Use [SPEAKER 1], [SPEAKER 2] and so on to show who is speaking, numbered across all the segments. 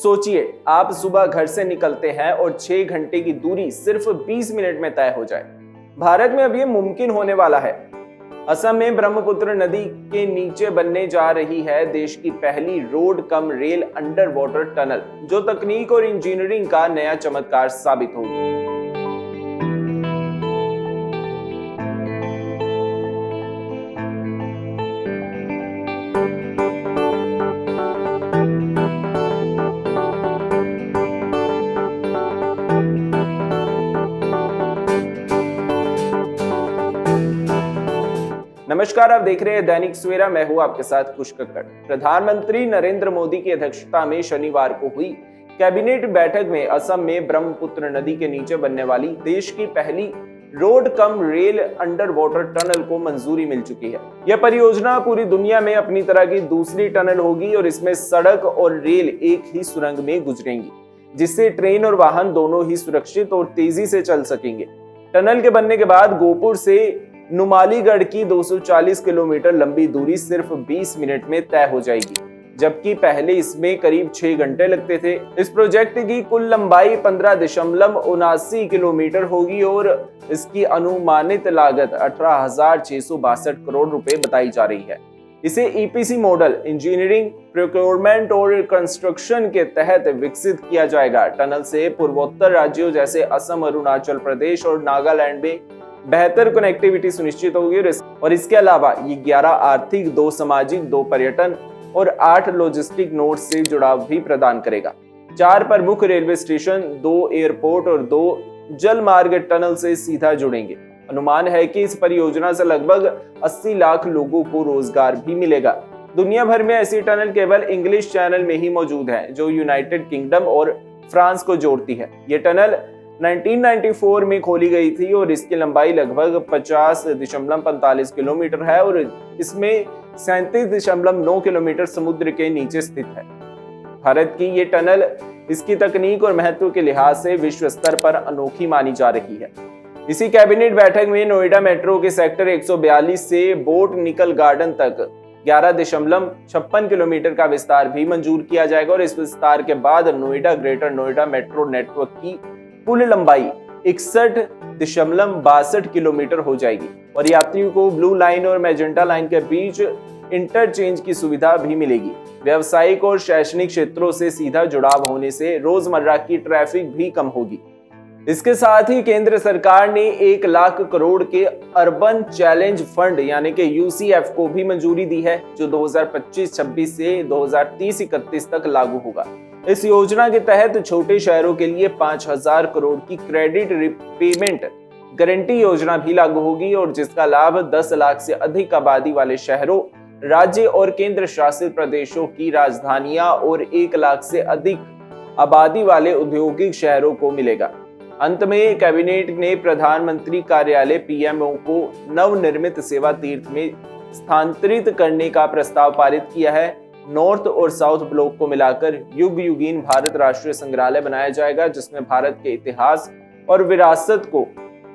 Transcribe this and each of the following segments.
[SPEAKER 1] सोचिए, आप सुबह घर से निकलते हैं और 6 घंटे की दूरी सिर्फ 20 मिनट में तय हो जाए। भारत में अब ये मुमकिन होने वाला है। असम में ब्रह्मपुत्र नदी के नीचे बनने जा रही है देश की पहली road cum rail under water tunnel, जो तकनीक और इंजीनियरिंग का नया चमत्कार साबित होगी। नमस्कार, आप देख रहे हैं दैनिक सवेरा। मैं हूं आपके साथ कुश कक्कड़। प्रधानमंत्री नरेंद्र मोदी की अध्यक्षता में शनिवार को हुई कैबिनेट बैठक में असम में ब्रह्मपुत्र नदी के नीचे बनने वाली देश की पहली road cum rail under water tunnel को मंजूरी मिल चुकी है। यह परियोजना पूरी दुनिया में अपनी तरह की दूसरी टनल होगी और इसमें सड़क और रेल एक ही सुरंग में गुजरेंगी, जिससे ट्रेन और वाहन दोनों ही सुरक्षित और तेजी से चल सकेंगे। टनल के बनने के बाद गोपुर से नुमालीगढ़ की 240 किलोमीटर लंबी दूरी सिर्फ 20 मिनट में तय हो जाएगी, जबकि पहले इसमें करीब 6 घंटे लगते थे। इस प्रोजेक्ट की कुल लंबाई 15.79 किलोमीटर होगी और इसकी अनुमानित लागत 18,662 करोड़ रुपए बताई जा रही है। इसे ईपीसी मॉडल, इंजीनियरिंग, प्रोक्योरमेंट और कंस्ट्रक्शन के तहत विकसित किया जाएगा। टनल से पूर्वोत्तर राज्यों जैसे असम, अरुणाचल प्रदेश और नागालैंड में बेहतर कनेक्टिविटी सुनिश्चित होगी और इसके अलावा ये 11 आर्थिक, 2 सामाजिक, 2 पर्यटन और 8 लॉजिस्टिक नोड से जुड़ाव भी प्रदान करेगा। 4 प्रमुख रेलवे स्टेशन, 2 एयरपोर्ट और 2 जल मार्ग टनल से सीधा जुड़ेंगे। अनुमान है कि इस परियोजना से लगभग 80 लाख लोगों को रोजगार भी मिलेगा। दुनिया भर में ऐसी टनल केवल इंग्लिश चैनल में ही मौजूद है, जो यूनाइटेड किंगडम और फ्रांस को जोड़ती है। ये टनल 1994 में खोली गई थी और इसकी लंबाई लगभग 50.45 किलोमीटर है और इसमें 37.9 किलोमीटर समुद्र के नीचे स्थित है। भारत की ये टनल इसकी तकनीक और महत्व के लिहाज से विश्व स्तर पर अनोखी मानी जा रही है। इसी कैबिनेट बैठक में नोएडा मेट्रो के सेक्टर 142 से बोटनिकल गार्डन तक 11.56 किलोमीटर का विस्तार भी मंजूर किया जाएगा और इस विस्तार के बाद Noida greater Noida metro network की कुल लंबाई 61.62 किलोमीटर हो जाएगी और यात्रियों को ब्लू लाइन और मैजेंटा लाइन के बीच इंटरचेंज की सुविधा भी मिलेगी। व्यावसायिक और शैक्षणिक क्षेत्रों से सीधा जुड़ाव होने से रोजमर्रा की ट्रैफिक भी कम होगी। इसके साथ ही केंद्र सरकार ने 1 लाख करोड़ के अर्बन चैलेंज फंड यानी कि यूसीएफ को भी मंजूरी दी है, जो 2025-26 से 2030-31 तक लागू होगा। इस योजना के तहत छोटे शहरों के लिए 5,000 करोड़ की क्रेडिट रिपेमेंट गारंटी योजना भी लागू होगी और जिसका लाभ 10 लाख से अधिक आबादी वाले शहरों, राज्य और केंद्र शासित प्रदेशों की राजधानियां और 1 लाख से अधिक आबादी वाले औद्योगिक शहरों को मिलेगा। अंत में कैबिनेट ने प्रधानमंत्री कार्यालय पीएमओ को नवनिर्मित सेवा तीर्थ में स्थानांतरित करने का प्रस्ताव पारित किया है। नॉर्थ और साउथ ब्लॉक को मिलाकर युग युगीन भारत राष्ट्रीय संग्रहालय बनाया जाएगा, जिसमें भारत के इतिहास और विरासत को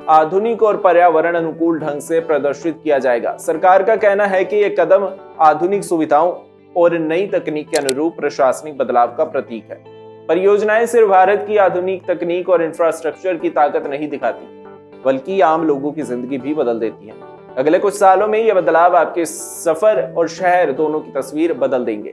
[SPEAKER 1] आधुनिक और पर्यावरण अनुकूल ढंग से प्रदर्शित किया जाएगा। सरकार का कहना है कि यह कदम आधुनिक सुविधाओं और नई तकनीक के अनुरूप प्रशासनिक बदलाव का प्रतीक है। परियोजनाएं सिर्फ भारत की आधुनिक तकनीक और इंफ्रास्ट्रक्चर की ताकत नहीं दिखाती, बल्कि आम लोगों की जिंदगी भी बदल देती हैं। अगले कुछ सालों में यह बदलाव आपके सफर और शहर दोनों की तस्वीर बदल देंगे।